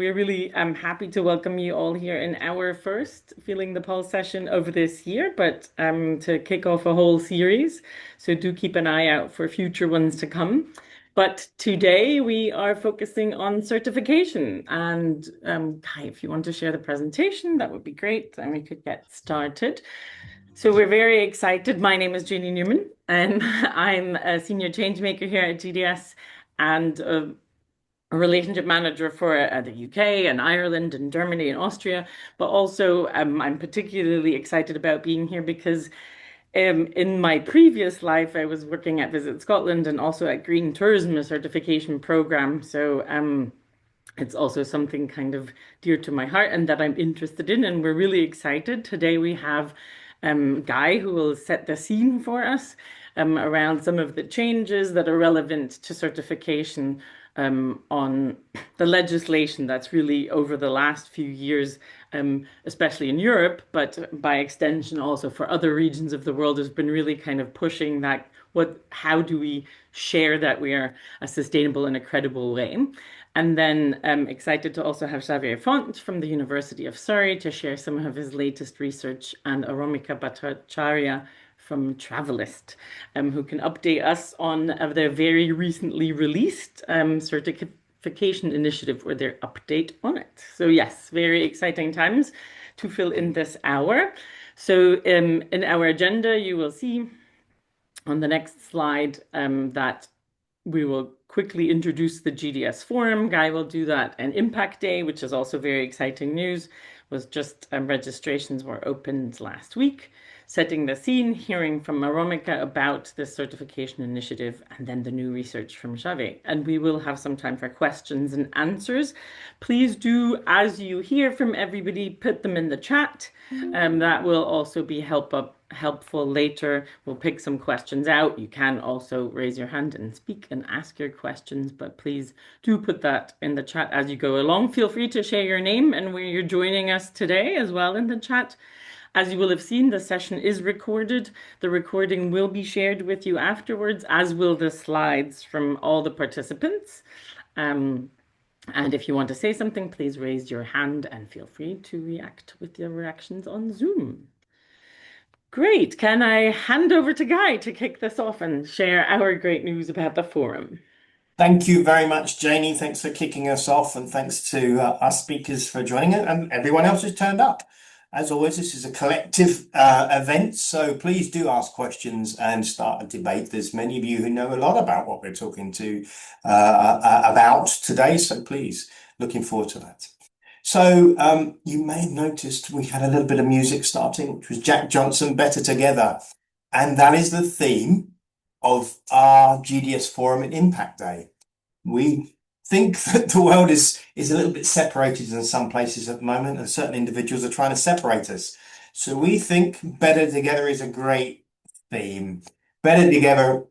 We're really happy to welcome you all here in our first Feeling the Pulse session of this year, but to kick off a whole series. So do keep an eye out for future ones to come. But today we are focusing on certification. And Kai, if you want to share the presentation, that would be great. And we could get started. So we're very excited. My name is Janie Neumann, and I'm a senior change maker here at GDS and a relationship manager for the UK and Ireland and Germany and Austria. But also, I'm particularly excited about being here because in my previous life, I was working at Visit Scotland and also at Green Tourism, a certification program. So it's also something kind of dear to my heart and that I'm interested in. And we're really excited. Today we have Guy who will set the scene for us around some of the changes that are relevant to certification on the legislation that's really over the last few years, especially in Europe, but by extension also for other regions of the world, has been really kind of pushing that how do we share that we are a sustainable and a credible way. And then excited to also have Xavier Font from the University of Surrey to share some of his latest research, and Aromica Bhattacharya from Travalyst, who can update us on their very recently released certification initiative or their update on it. So yes, very exciting times to fill in this hour. So in our agenda, you will see on the next slide that we will quickly introduce the GDS-Forum. Guy will do that. And Impact Day, which is also very exciting news, was just registrations were opened last week. Setting the scene, hearing from Aromica about this certification initiative, and then the new research from Xavier. And we will have some time for questions and answers. Please do, as you hear from everybody, put them in the chat. That will also be helpful later. We'll pick some questions out. You can also raise your hand and speak and ask your questions, but please do put that in the chat as you go along. Feel free to share your name and where you're joining us today as well in the chat. As you will have seen, the session is recorded. The recording will be shared with you afterwards, as will the slides from all the participants. And if you want to say something, please raise your hand and feel free to react with your reactions on Zoom. Great. Can I hand over to Guy to kick this off and share our great news about the forum? Thank you very much, Janie. Thanks for kicking us off, and thanks to our speakers for joining us and everyone else who's turned up. As always, this is a collective event, so please do ask questions and start a debate. There's many of you who know a lot about what we're talking to about today, so please, looking forward to that. So you may have noticed we had a little bit of music starting, which was Jack Johnson, Better Together, and that is the theme of our GDS-Forum and Impact Day. We think that the world is a little bit separated in some places at the moment, and certain individuals are trying to separate us. So we think Better Together is a great theme. Better Together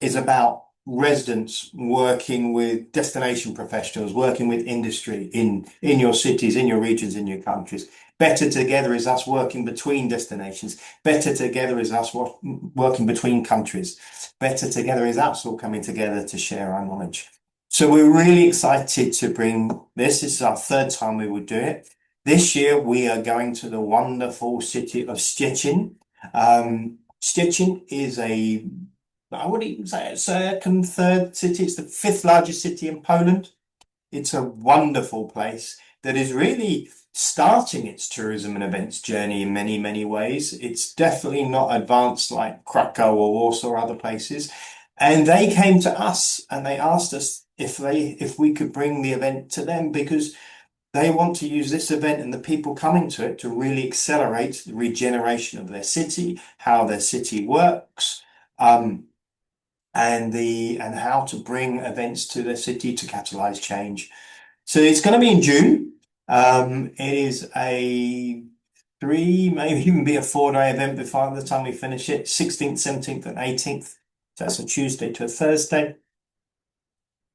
is about residents working with destination professionals, working with industry in your cities, in your regions, in your countries. Better Together is us working between destinations. Better Together is us working between countries. Better Together is us all coming together to share our knowledge. So we're really excited to bring this. This is our third time we would do it. This year we are going to the wonderful city of Szczecin. Szczecin is I would even say it's second, third city. It's the fifth largest city in Poland. It's a wonderful place that is really starting its tourism and events journey in many, many ways. It's definitely not advanced like Krakow or Warsaw or other places. And they came to us and they asked us if we could bring the event to them, because they want to use this event and the people coming to it to really accelerate the regeneration of their city, how their city works, and how to bring events to their city to catalyze change. So it's going to be in June. It is a maybe even be a 4-day event before the time we finish it, 16th, 17th, and 18th. So that's a Tuesday to a Thursday.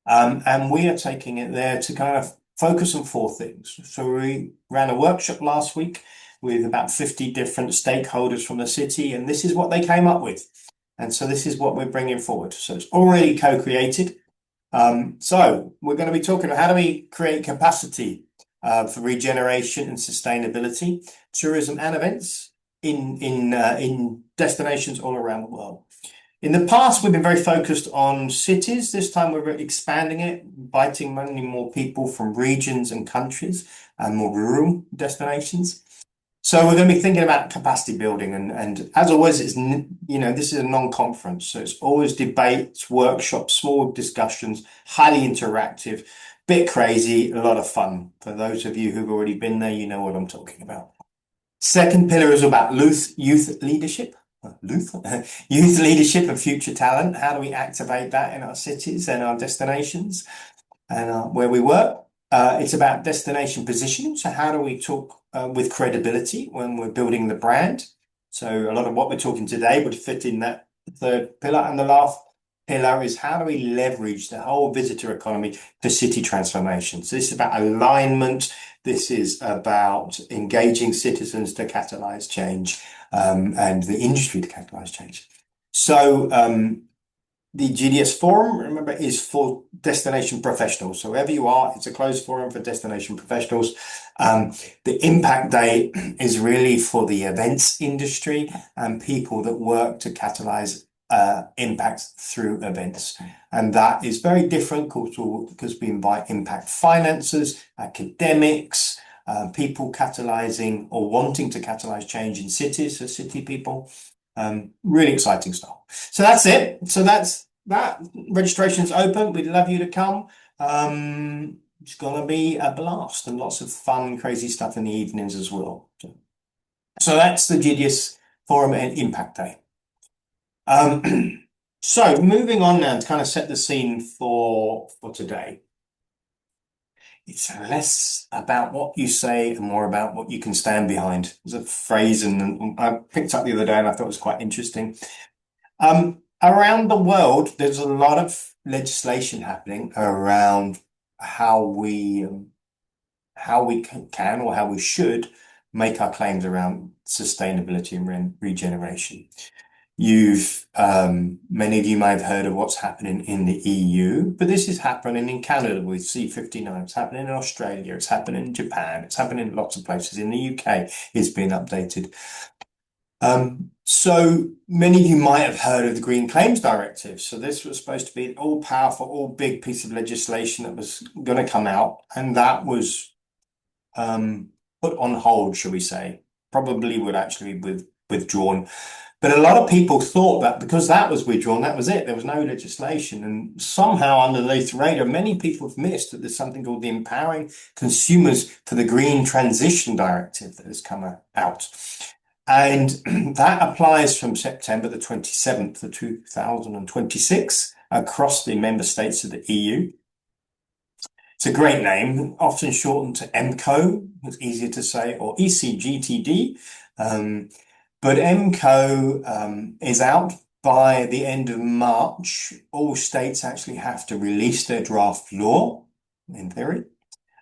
And we are taking it there to kind of focus on 4 things. So we ran a workshop last week with about 50 different stakeholders from the city, and this is what they came up with. And so this is what we're bringing forward. So it's already co-created. So we're going to be talking about how do we create capacity for regeneration and sustainability, tourism and events in destinations all around the world. In the past, we've been very focused on cities. This time we're expanding it, inviting many more people from regions and countries and more rural destinations. So we're going to be thinking about capacity building, and as always, this is a non-conference, so it's always debates, workshops, small discussions, highly interactive, bit crazy, a lot of fun. For those of you who've already been there, you know what I'm talking about. Second pillar is about youth leadership. Youth leadership and future talent. How do we activate that in our cities and our destinations and where we work? It's about destination positioning. So how do we talk with credibility when we're building the brand? So a lot of what we're talking today would fit in that third pillar. And the last pillar is how do we leverage the whole visitor economy for city transformation? So this is about alignment. This is about engaging citizens to catalyze change and the industry to catalyze change. So the GDS-Forum, remember, is for destination professionals. So wherever you are, it's a closed forum for destination professionals. The Impact Day is really for the events industry and people that work to catalyze impact through events. And that is very different because we invite impact financiers, academics, people catalyzing or wanting to catalyze change in cities, so city people. Really exciting stuff. So that's it. So that registration's open. We'd love you to come. It's gonna be a blast and lots of fun, crazy stuff in the evenings as well. So that's the GDS-Forum and Impact Day. So moving on now to kind of set the scene for today. It's less about what you say and more about what you can stand behind. There's a phrase and I picked up the other day and I thought it was quite interesting. Around the world, there's a lot of legislation happening around how we can or how we should make our claims around sustainability and regeneration. Many of you may have heard of what's happening in the EU, but this is happening in Canada with C59. It's happening in Australia. It's happening in Japan. It's happening in lots of places. In the UK, it's been updated. So many of you might have heard of the Green Claims Directive. So this was supposed to be an all-powerful, all-big piece of legislation that was going to come out, and that was put on hold, shall we say. Probably would actually be withdrawn. But a lot of people thought that because that was withdrawn, that was it. There was no legislation. And somehow underneath the radar, many people have missed that there's something called the Empowering Consumers for the Green Transition Directive that has come out. And that applies from September the 27th of 2026 across the member states of the EU. It's a great name, often shortened to EMCO, it's easier to say, or ECGTD. But EMCO is out by the end of March. All states actually have to release their draft law, in theory.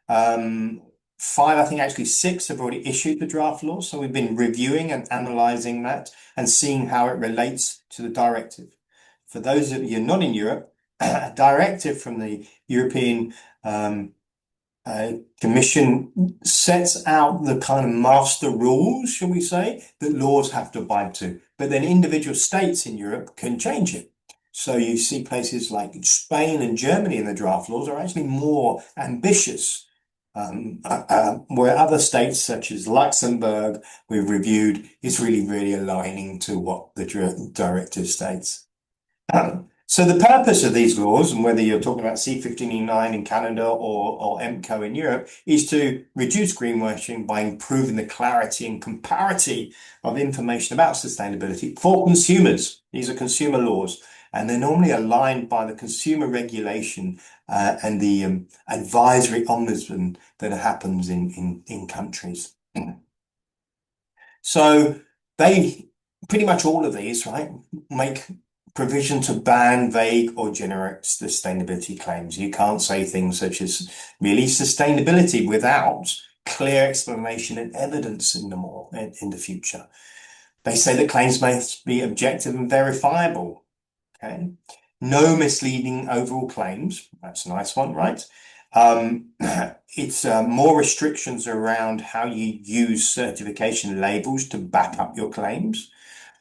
Five, I think actually six have already issued the draft law. So we've been reviewing and analyzing that and seeing how it relates to the directive. For those of you not in Europe, a directive from the European Commission sets out the kind of master rules, shall we say, that laws have to abide to. But then individual states in Europe can change it. So you see places like Spain and Germany in the draft laws are actually more ambitious. Where other states such as Luxembourg we've reviewed is really aligning to what the directive states. So the purpose of these laws, and whether you're talking about C59 in Canada or EMCO in Europe, is to reduce greenwashing by improving the clarity and comparity of information about sustainability for consumers. These are consumer laws, and they're normally aligned by the consumer regulation and the advisory ombudsman that happens in countries. So they, pretty much all of these, right, make provision to ban vague or generic sustainability claims. You can't say things such as really sustainability without clear explanation and evidence in the future. They say that claims must be objective and verifiable. Okay. no misleading overall claims. That's a nice one, right? It's more restrictions around how you use certification labels to back up your claims.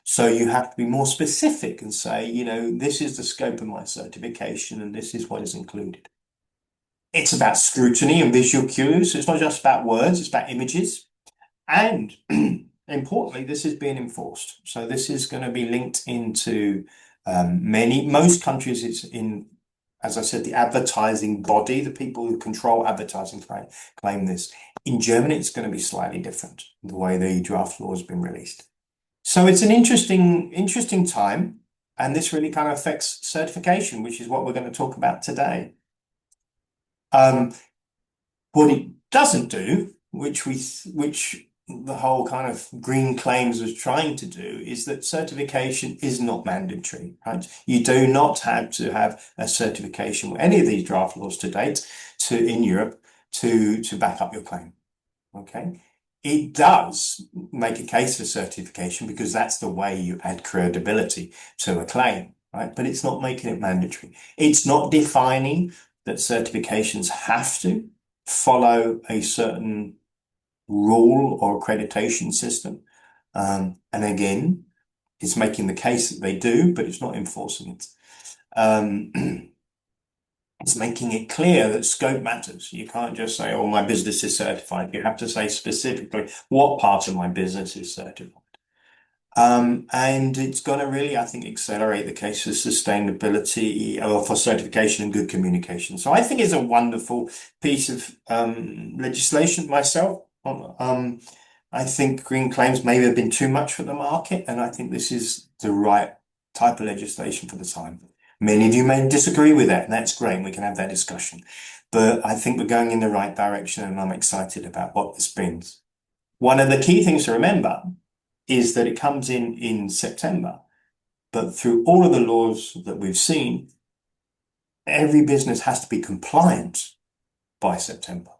So you have to be more specific and say, this is the scope of my certification and this is what is included. It's about scrutiny and visual cues. It's not just about words, it's about images. And importantly, this is being enforced. So this is going to be linked into most countries. It's in, as I said, the advertising body, the people who control advertising claim this. In Germany, it's going to be slightly different, the way the draft law has been released. So it's an interesting time. And this really kind of affects certification, which is what we're going to talk about today. What it doesn't do, which the whole kind of green claims was trying to do, is that certification is not mandatory, right? You do not have to have a certification with any of these draft laws to date in Europe to back up your claim. Okay. It does make a case for certification because that's the way you add credibility to a claim, right? But it's not making it mandatory. It's not defining that certifications have to follow a certain rule or accreditation system. And again, it's making the case that they do, but it's not enforcing it. It's making it clear that scope matters. You can't just say, oh, my business is certified. You have to say specifically what part of my business is certified. And it's going to really, I think, accelerate the case for sustainability or for certification and good communication. So I think it's a wonderful piece of legislation myself. I think green claims may have been too much for the market, and I think this is the right type of legislation for the time. Many of you may disagree with that, and that's great. We can have that discussion. But I think we're going in the right direction, and I'm excited about what this brings. One of the key things to remember is that it comes in September, but through all of the laws that we've seen, every business has to be compliant by September,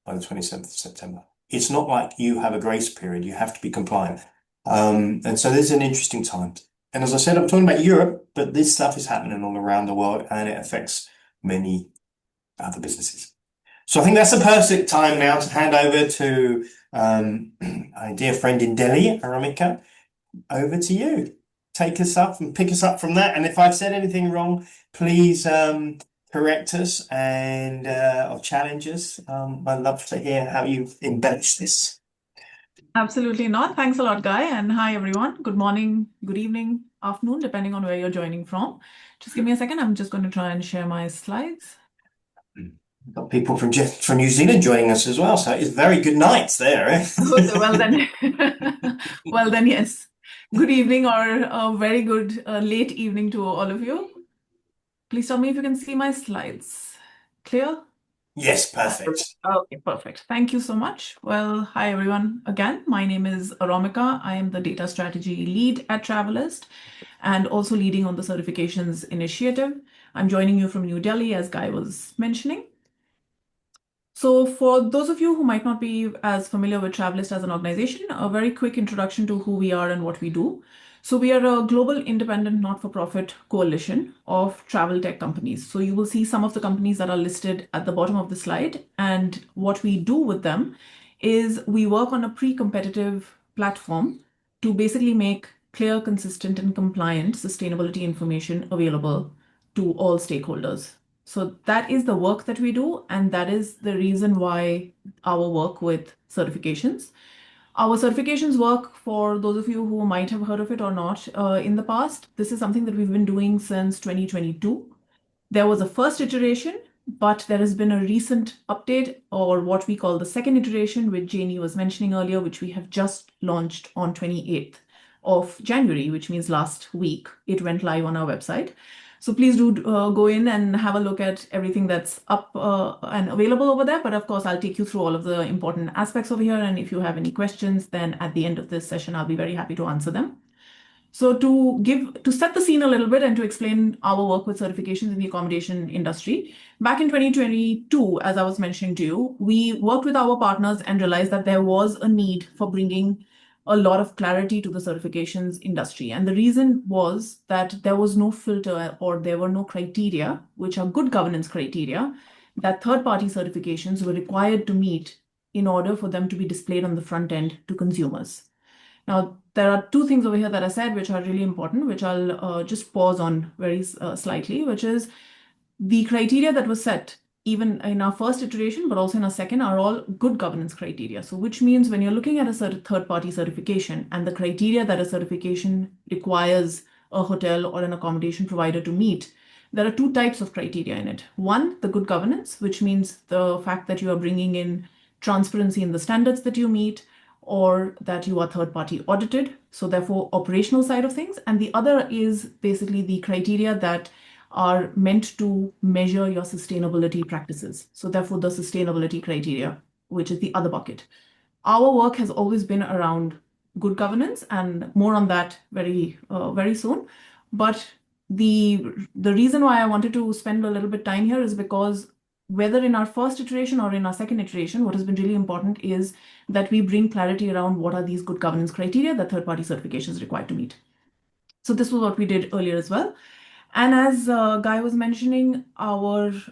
by the 27th of September. It's not like you have a grace period, you have to be compliant. And so this is an interesting time. And as I said, I'm talking about Europe, but this stuff is happening all around the world and it affects many other businesses. So I think that's the perfect time now to hand over to our dear friend in Delhi, Aromica. Over to you. Take us up and pick us up from that. And if I've said anything wrong, please correct us and or challenge us. I'd love to hear how you've embellished this. Absolutely not. Thanks a lot, Guy. And hi, everyone. Good morning, good evening, afternoon, depending on where you're joining from. Just give me a second. I'm just going to try and share my slides. We've got people from New Zealand joining us as well. So it's very good nights there. Eh? Well then, well then, yes. Good evening or a very good late evening to all of you. Please tell me if you can see my slides. Clear? Yes, perfect. Okay, perfect. Thank you so much. Well, hi everyone. Again, my name is Aromica. I am the data strategy lead at Travalyst and also leading on the certifications initiative. I'm joining you from New Delhi, as Guy was mentioning. So for those of you who might not be as familiar with Travalyst as an organization, a very quick introduction to who we are and what we do. So we are a global independent not-for-profit coalition of travel tech companies. So you will see some of the companies that are listed at the bottom of the slide. And what we do with them is we work on a pre-competitive platform to basically make clear, consistent, and compliant sustainability information available to all stakeholders. So that is the work that we do, and that is the reason why our work with certifications. Our certifications work, for those of you who might have heard of it or not, in the past, this is something that we've been doing since 2022. There was a first iteration, but there has been a recent update, or what we call the second iteration, which Janie was mentioning earlier, which we have just launched on 28th of January, which means last week. It went live on our website. So please do go in and have a look at everything that's up and available over there. But of course, I'll take you through all of the important aspects over here. And if you have any questions, then at the end of this session, I'll be very happy to answer them. So to set the scene a little bit and to explain our work with certifications in the accommodation industry, back in 2022, as I was mentioning to you, we worked with our partners and realized that there was a need for bringing a lot of clarity to the certifications industry. And the reason was that there was no filter or there were no criteria, which are good governance criteria, that third-party certifications were required to meet in order for them to be displayed on the front end to consumers. Now, there are two things over here that I said which are really important, which I'll just pause on very slightly, which is the criteria that was set even in our first iteration, but also in our second, are all good governance criteria. So which means when you're looking at a third-party certification and the criteria that a certification requires a hotel or an accommodation provider to meet, there are two types of criteria in it. One, the good governance, which means the fact that you are bringing in transparency in the standards that you meet, or that you are third-party audited, so therefore operational side of things. And the other is basically the criteria that are meant to measure your sustainability practices. So therefore the sustainability criteria, which is the other bucket. Our work has always been around good governance, and more on that very soon. But the reason why I wanted to spend a little bit time here is because whether in our first iteration or in our second iteration, what has been really important is that we bring clarity around what are these good governance criteria that third-party certification is required to meet. So this was what we did earlier as well. And as Guy was mentioning,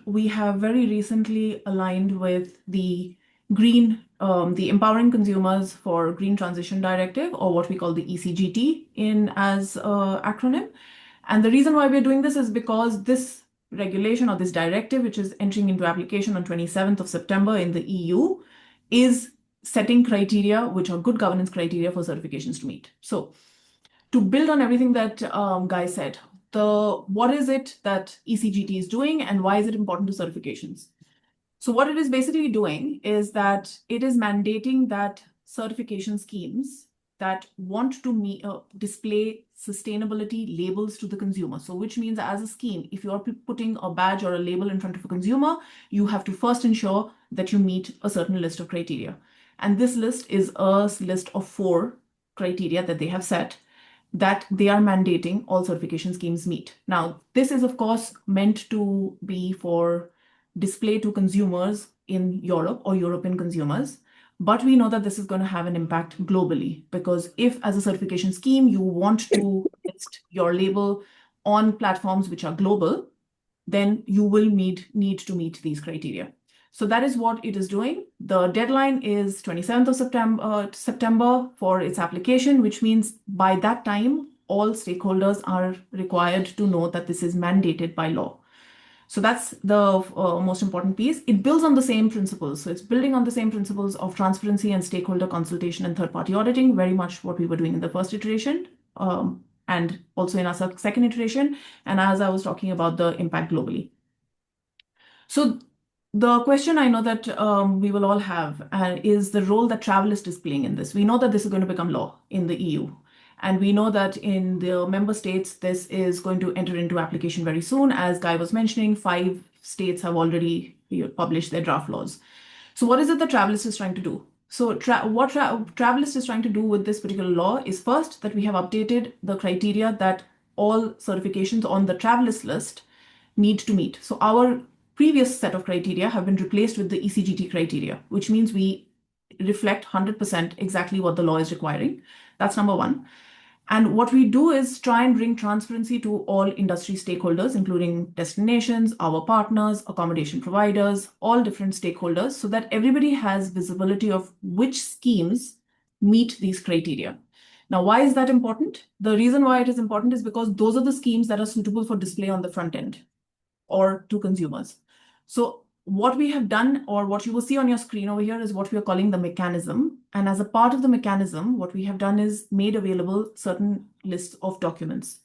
we have very recently aligned with the the Empowering Consumers for Green Transition Directive, or what we call the ECGT as acronym. And the reason why we're doing this is because this regulation or this directive, which is entering into application on 27th of September in the EU, is setting criteria which are good governance criteria for certifications to meet. So to build on everything that Guy said, what is it that ECGT is doing and why is it important to certifications? So what it is basically doing is that it is mandating that certification schemes that want to display sustainability labels to the consumer. So which means as a scheme, if you're putting a badge or a label in front of a consumer, you have to first ensure that you meet a certain list of criteria. And this list is a list of 4 criteria that they have set that they are mandating all certification schemes meet. Now, this is of course meant to be for display to consumers in Europe or European consumers. But we know that this is going to have an impact globally, because if as a certification scheme, you want to list your label on platforms which are global, then you will need to meet these criteria. So that is what it is doing. The deadline is 27th of September for its application, which means by that time, all stakeholders are required to know that this is mandated by law. So that's the most important piece. It builds on the same principles. So it's building on the same principles of transparency and stakeholder consultation and third-party auditing, very much what we were doing in the first iteration, and also in our second iteration. And as I was talking about the impact globally. So the question I know that we will all have is the role that Travalyst is playing in this. We know that this is going to become law in the EU. And we know that in the member states, this is going to enter into application very soon. As Guy was mentioning, 5 states have already published their draft laws. So what is it that Travalyst is trying to do? So what Travalyst is trying to do with this particular law is first that we have updated the criteria that all certifications on the Travalyst list need to meet. So our previous set of criteria have been replaced with the ECGT criteria, which means we reflect 100% exactly what the law is requiring. That's number one. And what we do is try and bring transparency to all industry stakeholders, including destinations, our partners, accommodation providers, all different stakeholders, so that everybody has visibility of which schemes meet these criteria. Now, why is that important? The reason why it is important is because those are the schemes that are suitable for display on the front end or to consumers. So what we have done, or what you will see on your screen over here, is what we are calling the mechanism. And as a part of the mechanism, what we have done is made available certain lists of documents.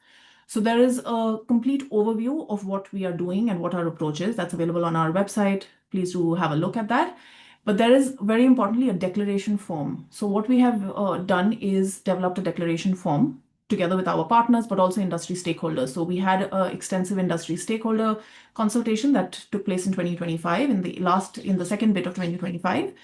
So there is a complete overview of what we are doing and what our approach is. That's available on our website. Please do have a look at that. But there is, very importantly, a declaration form. So what we have done is developed a declaration form together with our partners, but also industry stakeholders. So we had an extensive industry stakeholder consultation that took place in 2025, in the second bit of 2025.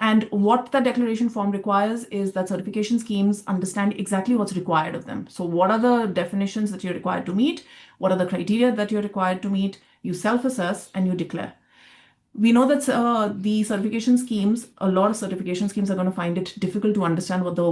And what the declaration form requires is that certification schemes understand exactly what's required of them. So what are the definitions that you're required to meet? What are the criteria that you're required to meet? You self-assess and you declare. We know that the certification schemes, a lot of certification schemes are going to find it difficult to understand what the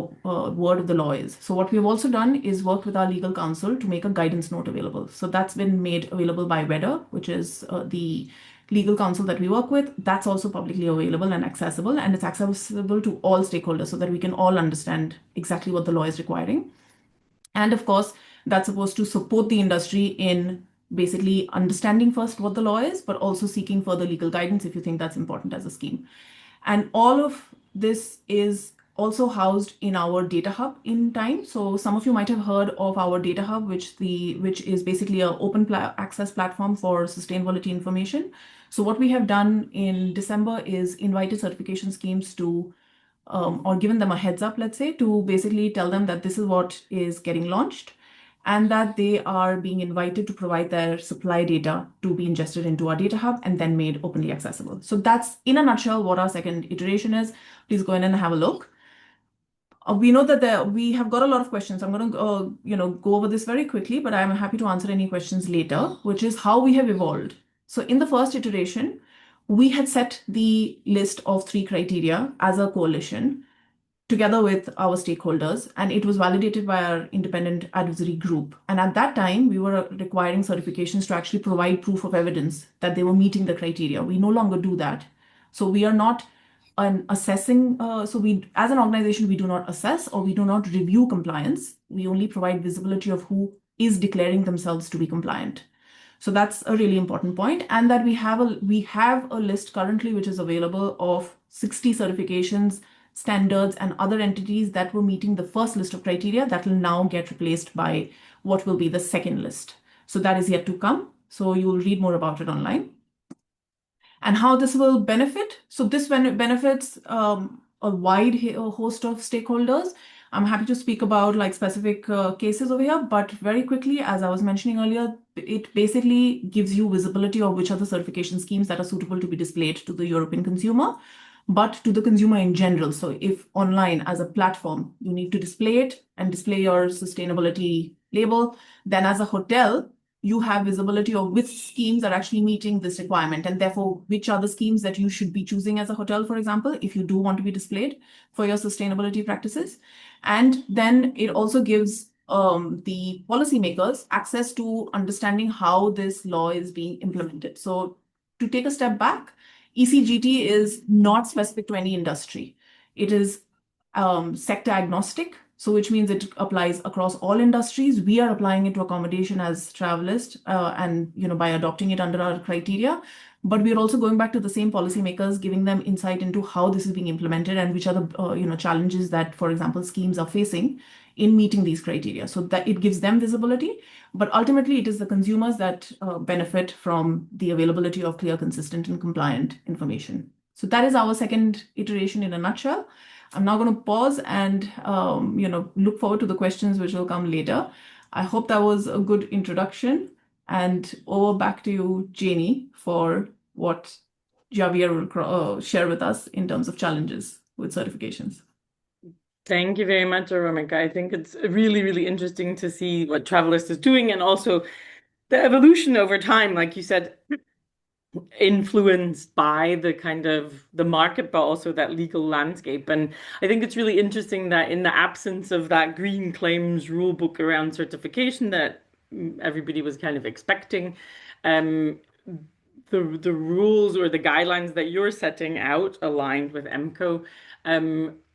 word of the law is. So what we've also done is work with our legal counsel to make a guidance note available. So that's been made available by WEDA, which is the legal counsel that we work with. That's also publicly available and accessible, and it's accessible to all stakeholders so that we can all understand exactly what the law is requiring. And of course, that's supposed to support the industry in basically understanding first what the law is, but also seeking further legal guidance if you think that's important as a scheme. And all of this is also housed in our data hub in time. So some of you might have heard of our data hub, which is basically an open access platform for sustainability information. So what we have done in December is invited certification schemes to or given them a heads up, let's say, to basically tell them that this is what is getting launched and that they are being invited to provide their supply data to be ingested into our data hub and then made openly accessible. So that's in a nutshell what our second iteration is. Please go in and have a look. We know that we have got a lot of questions. I'm going to go over this very quickly, but I'm happy to answer any questions later, which is how we have evolved. So in the first iteration, we had set the list of 3 criteria as a coalition together with our stakeholders, and it was validated by our independent advisory group. And at that time, we were requiring certifications to actually provide proof of evidence that they were meeting the criteria. We no longer do that. So we are not assessing, as an organization, we do not assess or we do not review compliance. We only provide visibility of who is declaring themselves to be compliant. So that's a really important point. And that we have a list currently which is available of 60 certifications, standards, and other entities that were meeting the first list of criteria that will now get replaced by what will be the second list. So that is yet to come. So you will read more about it online. And how this will benefit. So this benefits a wide host of stakeholders. I'm happy to speak about like specific cases over here, but very quickly, as I was mentioning earlier, it basically gives you visibility of which are the certification schemes that are suitable to be displayed to the European consumer, but to the consumer in general. So if online as a platform, you need to display it and display your sustainability label, then as a hotel, you have visibility of which schemes are actually meeting this requirement, and therefore which are the schemes that you should be choosing as a hotel, for example, if you do want to be displayed for your sustainability practices. And then it also gives the policymakers access to understanding how this law is being implemented. So to take a step back, ECGT is not specific to any industry. It is sector agnostic. So which means it applies across all industries. We are applying it to accommodation as Travalyst, and by adopting it under our criteria. But we are also going back to the same policymakers, giving them insight into how this is being implemented and which are the challenges that, for example, schemes are facing in meeting these criteria. So that it gives them visibility, but ultimately it is the consumers that benefit from the availability of clear, consistent, and compliant information. So that is our second iteration in a nutshell. I'm now going to pause and look forward to the questions which will come later. I hope that was a good introduction. And over back to you, Janie, for what Xavier will share with us in terms of challenges with certifications. Thank you very much, Aromica. I think it's really, really interesting to see what Travalyst is doing and also the evolution over time, like you said, influenced by the kind of the market, but also that legal landscape. And I think it's really interesting that in the absence of that green claims rule book around certification that everybody was kind of expecting, the rules or the guidelines that you're setting out aligned with EMCO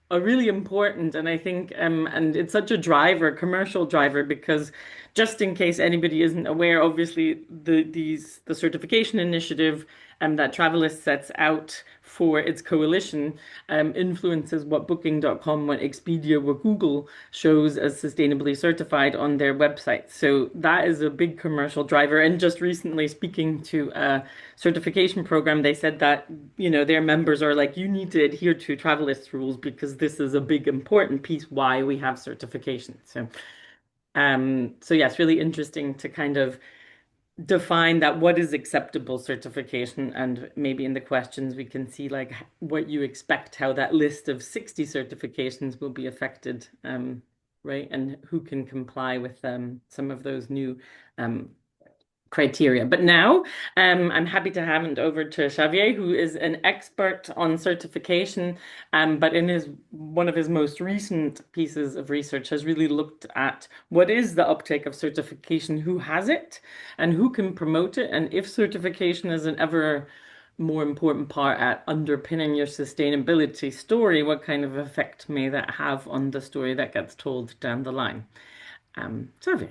are really important. And I think, and it's such a driver, commercial driver, because just in case anybody isn't aware, obviously the certification initiative that Travalyst sets out for its coalition influences what Booking.com, what Expedia, what Google shows as sustainably certified on their website. So that is a big commercial driver. And just recently speaking to a certification program, they said that, their members are like, you need to adhere to Travalyst rules because this is a big important piece why we have certification. So yes, really interesting to kind of define that what is acceptable certification, and maybe in the questions we can see like what you expect, how that list of 60 certifications will be affected, right? And who can comply with some of those new criteria. But now I'm happy to hand over to Xavier, who is an expert on certification, but in his one of his most recent pieces of research has really looked at what is the uptake of certification, who has it, and who can promote it, and if certification is an ever more important part at underpinning your sustainability story, what kind of effect may that have on the story that gets told down the line? Xavier.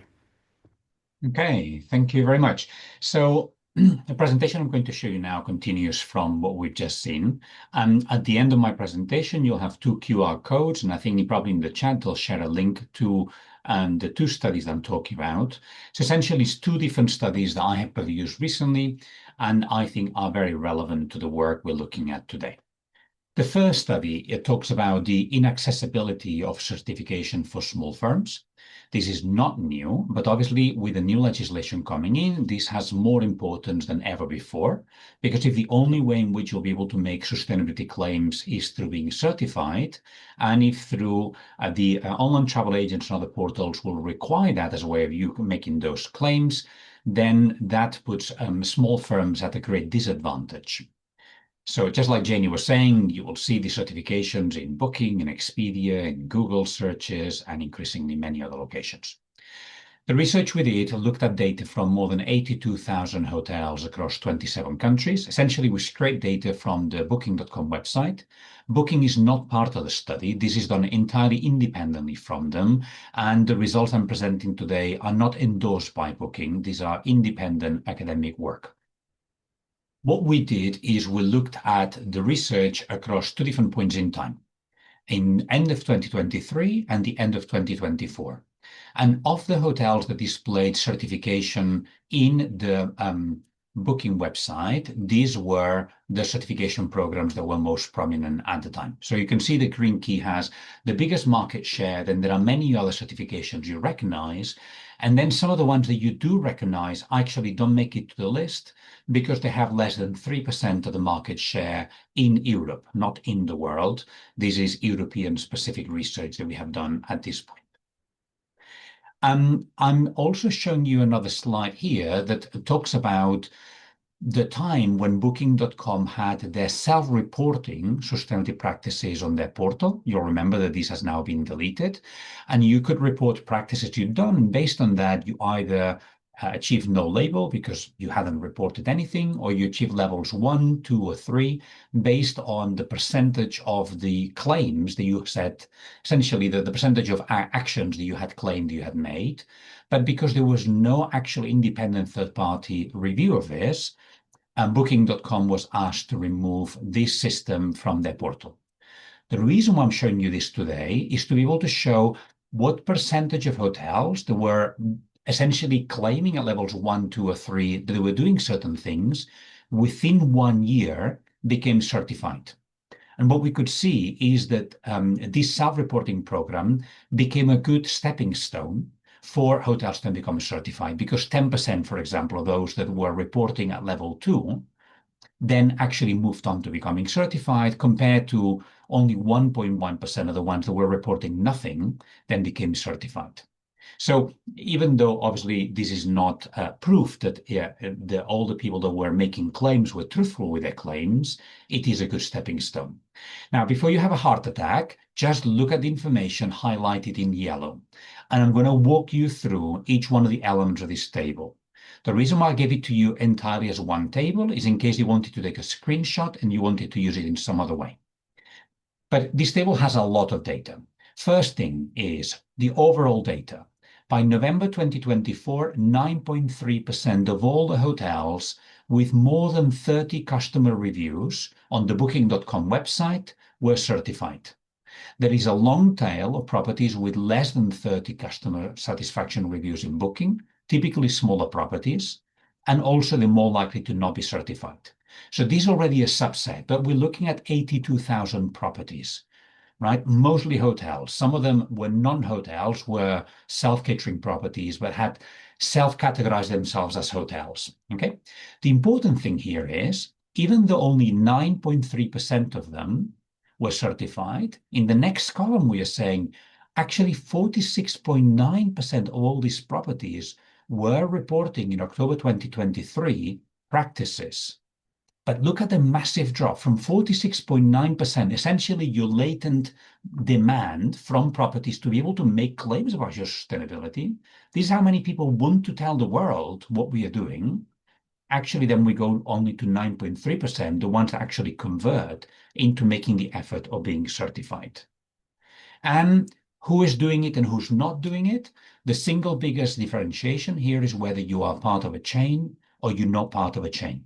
Okay, thank you very much. So the presentation I'm going to show you now continues from what we've just seen. At the end of my presentation, you'll have two QR codes, and I think probably in the chat I'll share a link to the two studies that I'm talking about. So essentially, it's two different studies that I have produced recently, and I think are very relevant to the work we're looking at today. The first study, it talks about the inaccessibility of certification for small firms. This is not new, but obviously with the new legislation coming in, this has more importance than ever before, because if the only way in which you'll be able to make sustainability claims is through being certified, and if through the online travel agents and other portals will require that as a way of you making those claims, then that puts small firms at a great disadvantage. So just like Janie was saying, you will see the certifications in Booking, in Expedia, in Google searches, and increasingly many other locations. The research we did looked at data from more than 82,000 hotels across 27 countries, essentially with straight data from the Booking.com website. Booking is not part of the study. This is done entirely independently from them, and the results I'm presenting today are not endorsed by Booking. These are independent academic work. What we did is we looked at the research across two different points in time, in end of 2023 and the end of 2024. And of the hotels that displayed certification in the Booking website, these were the certification programs that were most prominent at the time. So you can see the Green Key has the biggest market share, then there are many other certifications you recognize, and then some of the ones that you do recognize actually don't make it to the list because they have less than 3% of the market share in Europe, not in the world. This is European specific research that we have done at this point. I'm also showing you another slide here that talks about the time when Booking.com had their self-reporting sustainability practices on their portal. You'll remember that this has now been deleted, and you could report practices you've done. And based on that, you either achieve no label because you hadn't reported anything, or you achieve levels 1, 2, or 3 based on the percentage of the claims that you set, essentially the percentage of actions that you had claimed you had made. But because there was no actual independent third-party review of this, Booking.com was asked to remove this system from their portal. The reason why I'm showing you this today is to be able to show what percentage of hotels that were essentially claiming at levels 1, 2, or 3 that they were doing certain things within 1 year became certified. And what we could see is that this self-reporting program became a good stepping stone for hotels to become certified, because 10%, for example, of those that were reporting at level 2 then actually moved on to becoming certified, compared to only 1.1% of the ones that were reporting nothing then became certified. So even though obviously this is not proof that all the people that were making claims were truthful with their claims, it is a good stepping stone. Now, before you have a heart attack, just look at the information highlighted in yellow. And I'm going to walk you through each one of the elements of this table. The reason why I gave it to you entirely as one table is in case you wanted to take a screenshot and you wanted to use it in some other way. But this table has a lot of data. First thing is the overall data. By November 2024, 9.3% of all the hotels with more than 30 customer reviews on the Booking.com website were certified. There is a long tail of properties with less than 30 customer satisfaction reviews in Booking, typically smaller properties, and also they're more likely to not be certified. So this is already a subset, but we're looking at 82,000 properties. Right? Mostly hotels. Some of them were non-hotels, were self-catering properties, but had self-categorized themselves as hotels. Okay. The important thing here is, even though only 9.3% of them were certified, in the next column we are saying actually 46.9% of all these properties were reporting in October 2023 practices. But look at the massive drop from 46.9%, essentially your latent demand from properties to be able to make claims about your sustainability. This is how many people want to tell the world what we are doing. Actually, then we go only to 9.3%, the ones that actually convert into making the effort of being certified. And who is doing it and who's not doing it? The single biggest differentiation here is whether you are part of a chain or you're not part of a chain.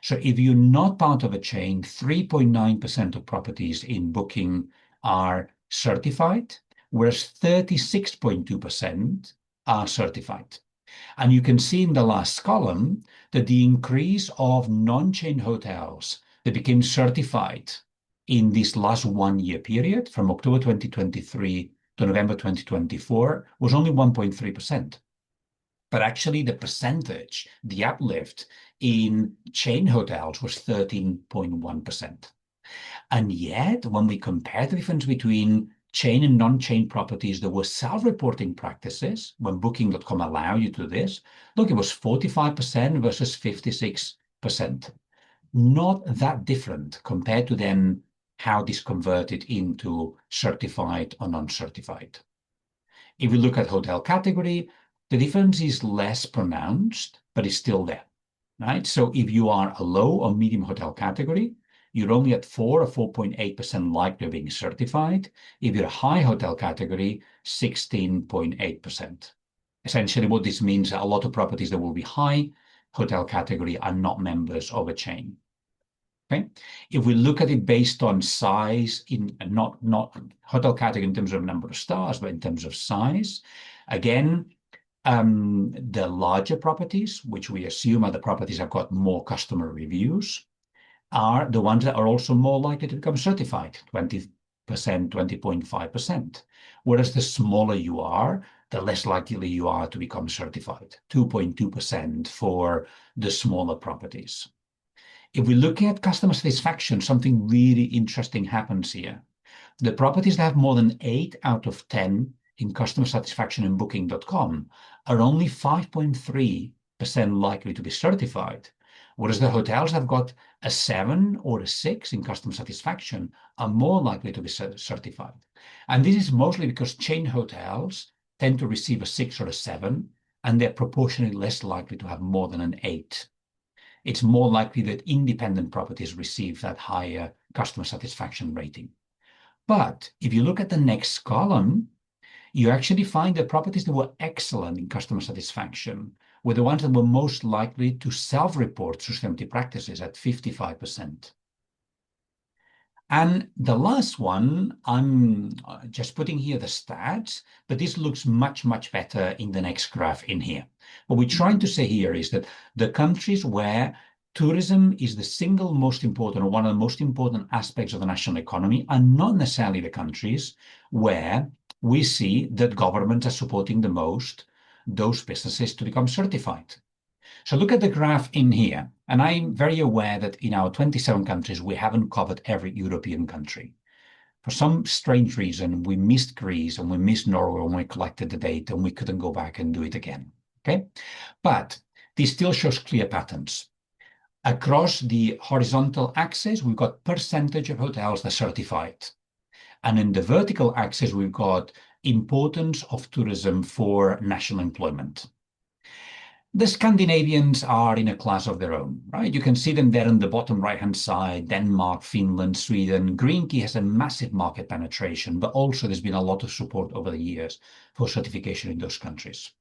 So if you're not part of a chain, 3.9% of properties in Booking are certified, whereas 36.2% are certified. And you can see in the last column that the increase of non-chain hotels that became certified in this last 1 year period from October 2023 to November 2024 was only 1.3%. But actually the percentage, the uplift in chain hotels was 13.1%. And yet, when we compare the difference between chain and non-chain properties, there were self-reporting practices when Booking.com allowed you to do this. Look, it was 45% versus 56%. Not that different compared to then how this converted into certified or non-certified. If we look at hotel category, the difference is less pronounced, but it's still there, right? So if you are a low or medium hotel category, you're only at 4 or 4.8% likely of being certified. If you're a high hotel category, 16.8%. Essentially, what this means, a lot of properties that will be high hotel category are not members of a chain. Okay. If we look at it based on size, in not hotel category in terms of number of stars, but in terms of size, again, the larger properties, which we assume are the properties that have got more customer reviews, are the ones that are also more likely to become certified, 20%, 20.5%. Whereas the smaller you are, the less likely you are to become certified, 2.2% for the smaller properties. If we look at customer satisfaction, something really interesting happens here. The properties that have more than 8 out of 10 in customer satisfaction in Booking.com are only 5.3% likely to be certified, whereas the hotels that have got a 7 or a 6 in customer satisfaction are more likely to be certified. And this is mostly because chain hotels tend to receive a 6 or a 7, and they're proportionally less likely to have more than an 8. It's more likely that independent properties receive that higher customer satisfaction rating. But if you look at the next column, you actually find that properties that were excellent in customer satisfaction were the ones that were most likely to self-report sustainability practices at 55%. And the last one, I'm just putting here the stats, but this looks much, much better in the next graph in here. What we're trying to say here is that the countries where tourism is the single most important or one of the most important aspects of the national economy are not necessarily the countries where we see that governments are supporting the most those businesses to become certified. So look at the graph in here, and I'm very aware that in our 27 countries, we haven't covered every European country. For some strange reason, we missed Greece and we missed Norway when we collected the data and we couldn't go back and do it again, okay? But this still shows clear patterns. Across the horizontal axis, we've got percentage of hotels that are certified. And in the vertical axis, we've got importance of tourism for national employment. The Scandinavians are in a class of their own, right? You can see them there on the bottom right-hand side, Denmark, Finland, Sweden. Green Key has a massive market penetration, but also there's been a lot of support over the years for certification in those countries.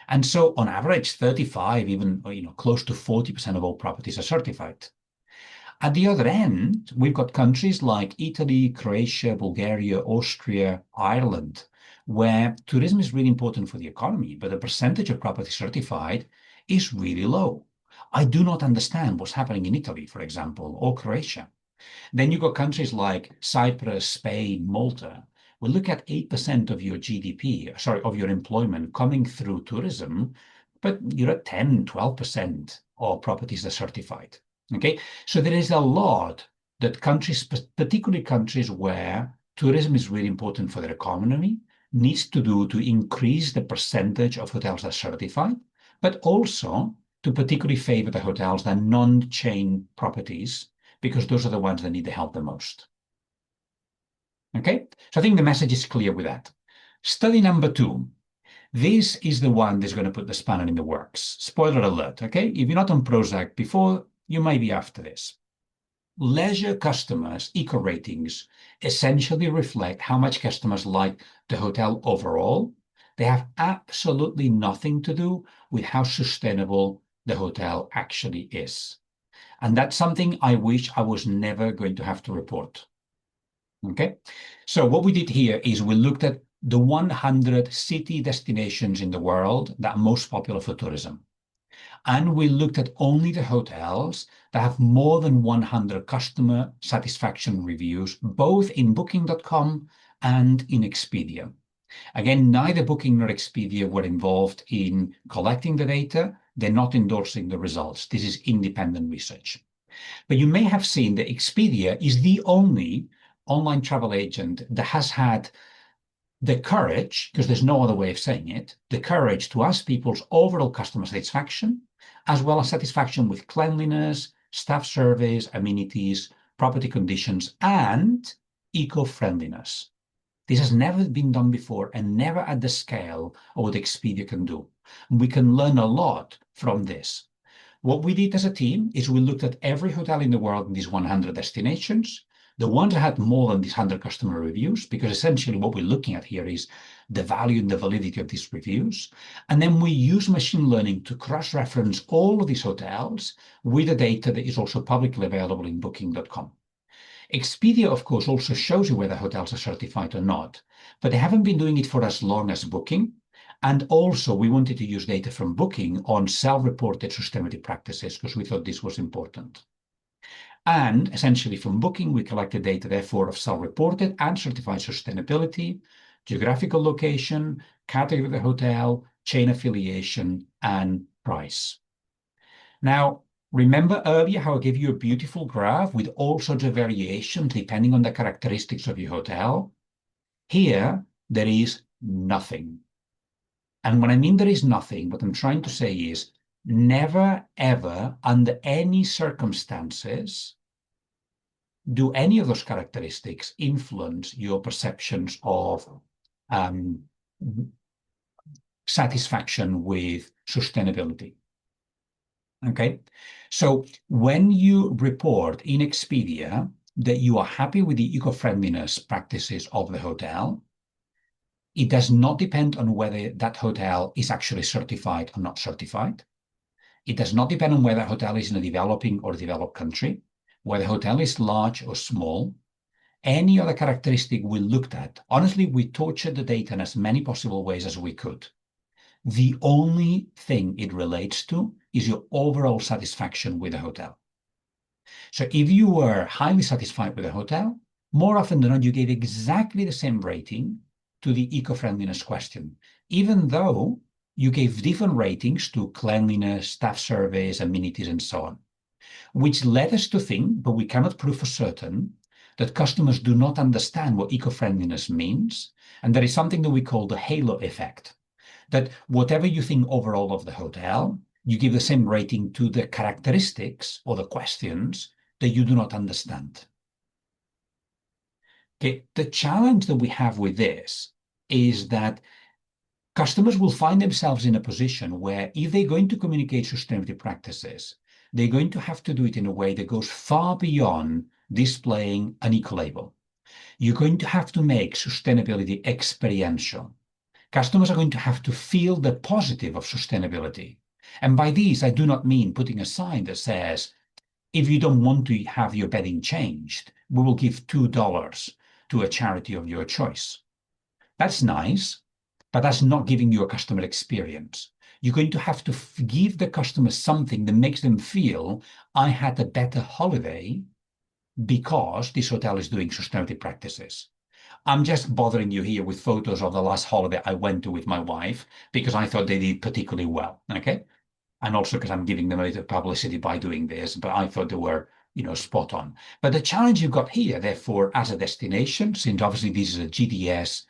And so on average, 35, even close to 40% of all properties are certified. At the other end, we've got countries like Italy, Croatia, Bulgaria, Austria, Ireland, where tourism is really important for the economy, but the percentage of property certified is really low. I do not understand what's happening in Italy, for example, or Croatia. Then you've got countries like Cyprus, Spain, Malta. We look at 8% of your GDP, of your employment coming through tourism, but you're at 10, 12% of properties that are certified. Okay, so there is a lot that countries, particularly countries where tourism is really important for their economy, needs to do to increase the percentage of hotels that are certified. but also to particularly favor the hotels that are non-chain properties, because those are the ones that need the help the most. Okay, so I think the message is clear with that. Study number 2. This is the one that's going to put the spanner in the works. Spoiler alert, okay? If you're not on Prozac before, you may be after this. Leisure customers' eco ratings essentially reflect how much customers like the hotel overall. They have absolutely nothing to do with how sustainable the hotel actually is. And that's something I wish I was never going to have to report. Okay, so what we did here is we looked at the 100 city destinations in the world that are most popular for tourism. And we looked at only the hotels that have more than 100 customer satisfaction reviews, both in Booking.com and in Expedia. Again, neither Booking nor Expedia were involved in collecting the data. They're not endorsing the results. This is independent research. But you may have seen that Expedia is the only online travel agent that has had the courage, because there's no other way of saying it, the courage to ask people's overall customer satisfaction, as well as satisfaction with cleanliness, staff surveys, amenities, property conditions, and eco-friendliness. This has never been done before and never at the scale of what Expedia can do. We can learn a lot from this. What we did as a team is we looked at every hotel in the world in these 100 destinations, the ones that had more than these 100 customer reviews, because essentially what we're looking at here is the value and the validity of these reviews. And then we use machine learning to cross-reference all of these hotels with the data that is also publicly available in Booking.com. Expedia, of course, also shows you whether hotels are certified or not, but they haven't been doing it for as long as Booking. And also, we wanted to use data from Booking on self-reported sustainability practices because we thought this was important. And essentially from Booking, we collected data, therefore, of self-reported and certified sustainability, geographical location, category of the hotel, chain affiliation, and price. Now, remember earlier how I gave you a beautiful graph with all sorts of variations depending on the characteristics of your hotel? Here, there is nothing. And when I mean there is nothing, what I'm trying to say is never, ever, under any circumstances, do any of those characteristics influence your perceptions of satisfaction with sustainability. Okay, so when you report in Expedia that you are happy with the eco-friendliness practices of the hotel, it does not depend on whether that hotel is actually certified or not certified. It does not depend on whether a hotel is in a developing or developed country, whether the hotel is large or small. Any other characteristic we looked at, honestly, we tortured the data in as many possible ways as we could. The only thing it relates to is your overall satisfaction with the hotel. So if you were highly satisfied with a hotel, more often than not, you gave exactly the same rating to the eco-friendliness question, even though you gave different ratings to cleanliness, staff surveys, amenities, and so on, which led us to think, but we cannot prove for certain, that customers do not understand what eco-friendliness means, and there is something that we call the halo effect, that whatever you think overall of the hotel, you give the same rating to the characteristics or the questions that you do not understand. Okay, the challenge that we have with this is that customers will find themselves in a position where if they're going to communicate sustainability practices, they're going to have to do it in a way that goes far beyond displaying an eco-label. You're going to have to make sustainability experiential. Customers are going to have to feel the positive of sustainability. And by these, I do not mean putting a sign that says, if you don't want to have your bedding changed, we will give $2 to a charity of your choice. That's nice, but that's not giving you a customer experience. You're going to have to give the customer something that makes them feel, I had a better holiday because this hotel is doing sustainability practices. I'm just bothering you here with photos of the last holiday I went to with my wife because I thought they did particularly well, okay? And also because I'm giving them a little publicity by doing this, but I thought they were, spot on. But the challenge you've got here, therefore, as a destination, since obviously this is a GDS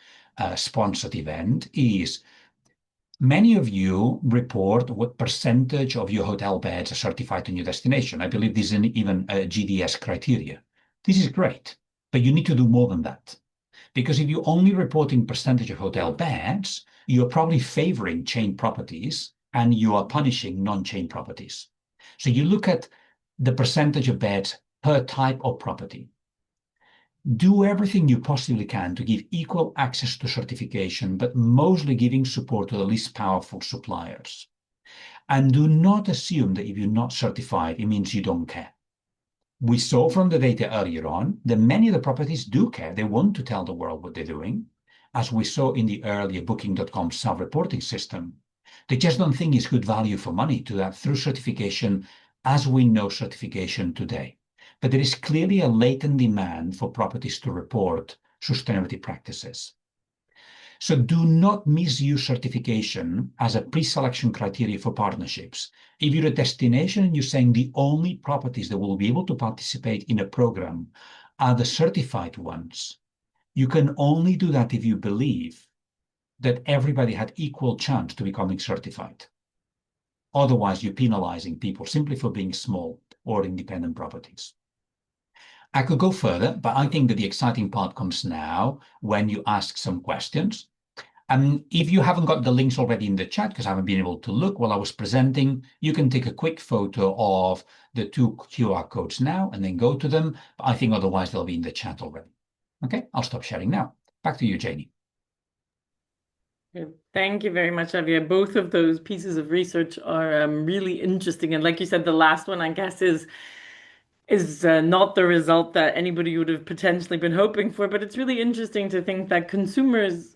sponsored event, is Many of you report what percentage of your hotel beds are certified in your destination. I believe this is even a GDS criteria. This is great, but you need to do more than that. Because if you're only reporting percentage of hotel beds, you're probably favoring chain properties and you are punishing non-chain properties. So you look at the percentage of beds per type of property. Do everything you possibly can to give equal access to certification, but mostly giving support to the least powerful suppliers. And do not assume that if you're not certified, it means you don't care. We saw from the data earlier on that many of the properties do care. They want to tell the world what they're doing, as we saw in the earlier Booking.com self-reporting system. They just don't think it's good value for money to that through certification as we know certification today. But there is clearly a latent demand for properties to report sustainability practices. So do not misuse certification as a pre-selection criteria for partnerships. If you're a destination and you're saying the only properties that will be able to participate in a program are the certified ones, you can only do that if you believe that everybody had equal chance to becoming certified. Otherwise, you're penalizing people simply for being small or independent properties. I could go further, but I think that the exciting part comes now when you ask some questions. If you haven't got the links already in the chat, because I haven't been able to look while I was presenting, you can take a quick photo of the two QR codes now and then go to them. But I think otherwise they'll be in the chat already. Okay, I'll stop sharing now. Back to you, Janie. Thank you very much, Xavier. Both of those pieces of research are really interesting. And like you said, the last one, I guess, is not the result that anybody would have potentially been hoping for. But it's really interesting to think that consumers,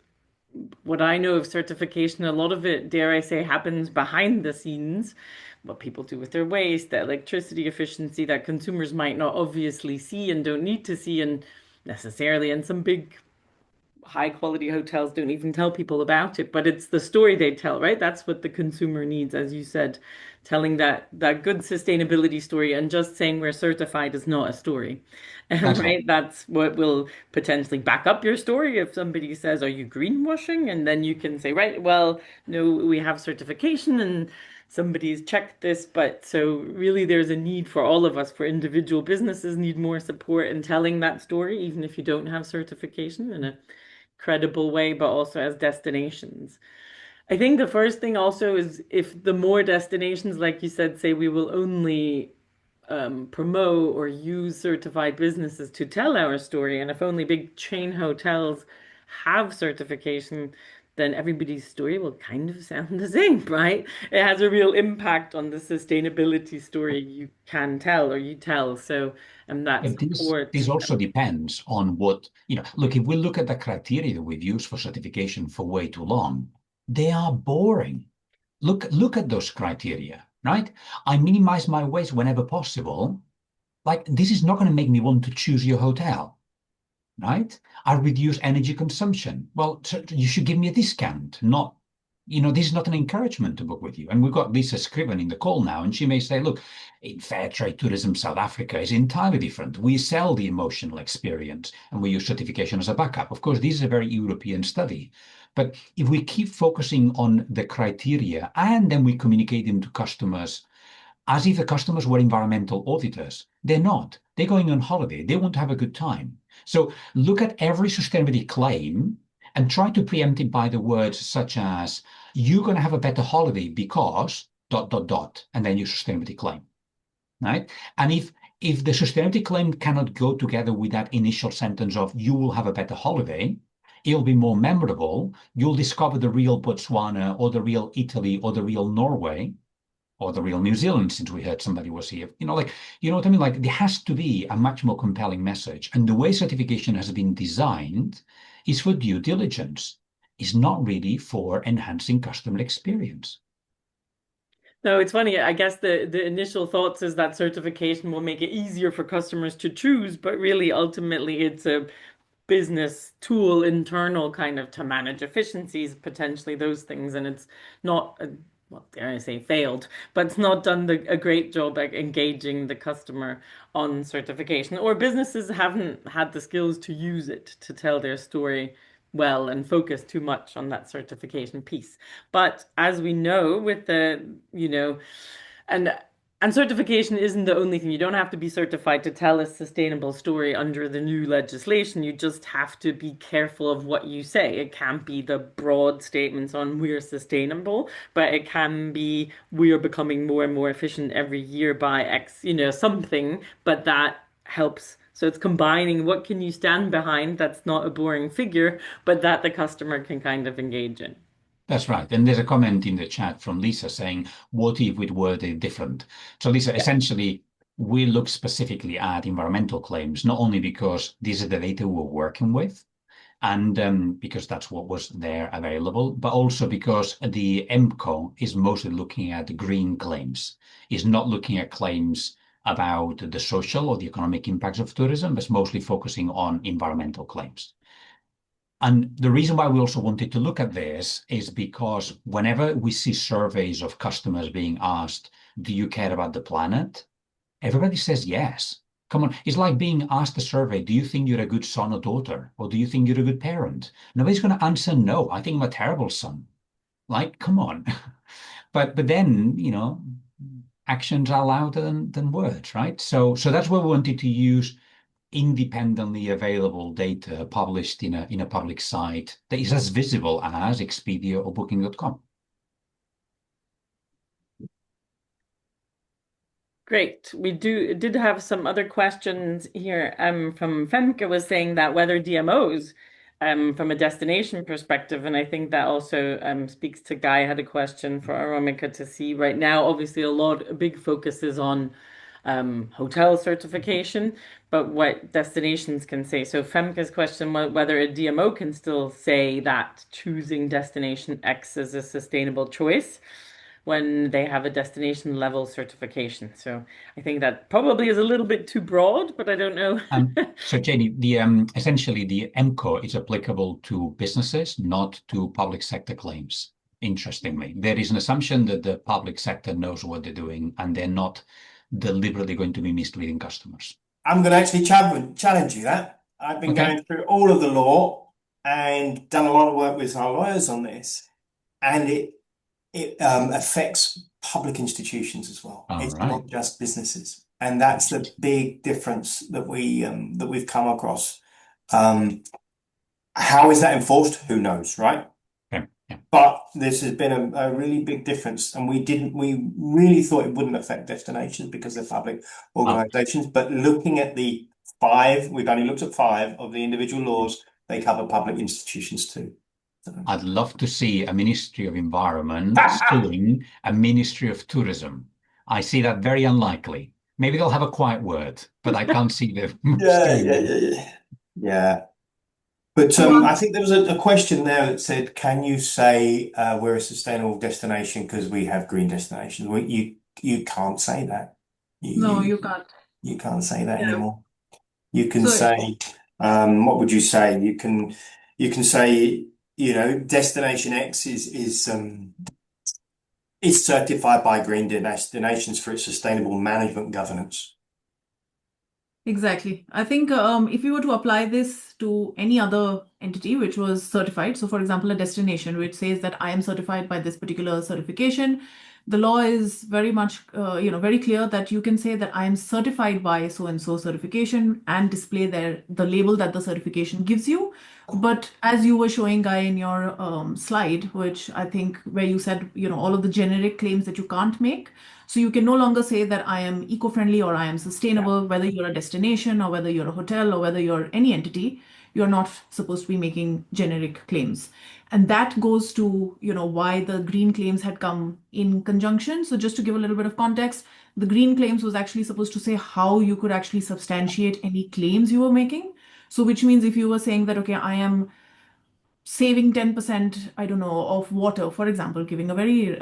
what I know of certification, a lot of it, dare I say, happens behind the scenes. What people do with their waste, the electricity efficiency that consumers might not obviously see and don't need to see, and necessarily, and some big high quality hotels don't even tell people about it, but it's the story they tell, right? That's what the consumer needs, as you said, telling that good sustainability story, and just saying we're certified is not a story. That's right. Right? That's what will potentially back up your story if somebody says, "Are you greenwashing?" And then you can say, "Right, well, no, we have certification and somebody's checked this." But so really there's a need for all of us, for individual businesses need more support in telling that story, even if you don't have certification, in a credible way, but also as destinations. I think the first thing also is, if the more destinations, like you said, say we will only promote or use certified businesses to tell our story, and if only big chain hotels have certification, then everybody's story will kind of sound the same, right? It has a real impact on the sustainability story you can tell or you tell. So, and that And support. this also depends on what, look, if we look at the criteria that we've used for certification for way too long, they are boring. Look at those criteria, right? I minimize my waste whenever possible. Like, this is not going to make me want to choose your hotel, right? I reduce energy consumption. Well, so you should give me a discount, not, this is not an encouragement to book with you. And we've got Lisa Scriven in the call now, and she may say, look, in fair trade tourism, South Africa is entirely different. We sell the emotional experience and we use certification as a backup. Of course, this is a very European study. But if we keep focusing on the criteria and then we communicate them to customers as if the customers were environmental auditors, they're not. They're going on holiday. They want to have a good time. So look at every sustainability claim and try to preempt it by the words such as, you're going to have a better holiday because ... and then your sustainability claim, right? And if the sustainability claim cannot go together with that initial sentence of you will have a better holiday, it'll be more memorable. You'll discover the real Botswana or the real Italy or the real Norway or the real New Zealand, since we heard somebody was here. You know what I mean? Like, there has to be a much more compelling message. And the way certification has been designed is for due diligence. It's not really for enhancing customer experience. No, it's funny. I guess the initial thoughts is that certification will make it easier for customers to choose, but really ultimately it's a business tool, internal kind of, to manage efficiencies, potentially those things, and it's not well, dare I say, failed, but it's not done a great job at engaging the customer on certification, or businesses haven't had the skills to use it to tell their story well and focus too much on that certification piece. But as we know, with the, and certification isn't the only thing. You don't have to be certified to tell a sustainable story under the new legislation. You just have to be careful of what you say. It can't be the broad statements on we're sustainable, but it can be we're becoming more and more efficient every year by X, something, but that helps. So it's combining what can you stand behind that's not a boring figure, but that the customer can kind of engage in. That's right. And there's a comment in the chat from Lisa saying, what if it were different? So Lisa, essentially, we look specifically at environmental claims, not only because this is the data we're working with, and because that's what was there available, but also because the MCO is mostly looking at green claims, is not looking at claims about the social or the economic impacts of tourism, but it's mostly focusing on environmental claims. And the reason why we also wanted to look at this is because whenever we see surveys of customers being asked, do you care about the planet? Everybody says yes. Come on, it's like being asked a survey, do you think you're a good son or daughter? Or do you think you're a good parent? Nobody's going to answer no. I think I'm a terrible son. Like, come on. But then, actions are louder than words, right? So that's where we wanted to use independently available data published in a public site that is as visible as Expedia or Booking.com. Great. We did have some other questions here. From Femke was saying that whether DMOs, from a destination perspective, and I think that also speaks to Guy had a question for Aromica to see right now. Obviously, a big focus is on hotel certification, but what destinations can say. So Femke's question, whether a DMO can still say that choosing destination X is a sustainable choice when they have a destination level certification. So I think that probably is a little bit too broad, but I don't know. So Janie, essentially the MCO is applicable to businesses, not to public sector claims. Interestingly, there is an assumption that the public sector knows what they're doing and they're not deliberately going to be misleading customers. I'm going to actually challenge you that. I've been going through all of the law and done a lot of work with our lawyers on this, and it affects public institutions as well. It's not just businesses, and that's the big difference that we've come across. How is that enforced? Who knows, right? Yeah. But this has been a really big difference, and we really thought it wouldn't affect destinations because they're public organizations. But looking at the 5, we've only looked at 5 of the individual laws. They cover public institutions too. I'd love to see a Ministry of Environment suing a Ministry of Tourism. I see that very unlikely. Maybe they'll have a quiet word, but I can't see them. Yeah. But I think there was a question there that said, can you say we're a sustainable destination because we have green destinations? Well, you can't say that. No, you can't. You can't say that anymore. You can say, what would you say? You can say, destination X is certified by Green Destinations for its sustainable management governance. Exactly. I think if you were to apply this to any other entity which was certified, so for example, a destination which says that I am certified by this particular certification, the law is very much, very clear that you can say that I am certified by so-and-so certification and display the label that the certification gives you. But as you were showing, Guy, in your slide, which I think where you said, all of the generic claims that you can't make. So you can no longer say that I am eco-friendly or I am sustainable, whether you're a destination or whether you're a hotel or whether you're any entity, you're not supposed to be making generic claims. And that goes to, why the green claims had come in conjunction. So just to give a little bit of context, the green claims was actually supposed to say how you could actually substantiate any claims you were making. So which means if you were saying that, okay, I am saving 10%, I don't know, of water, for example, giving a very,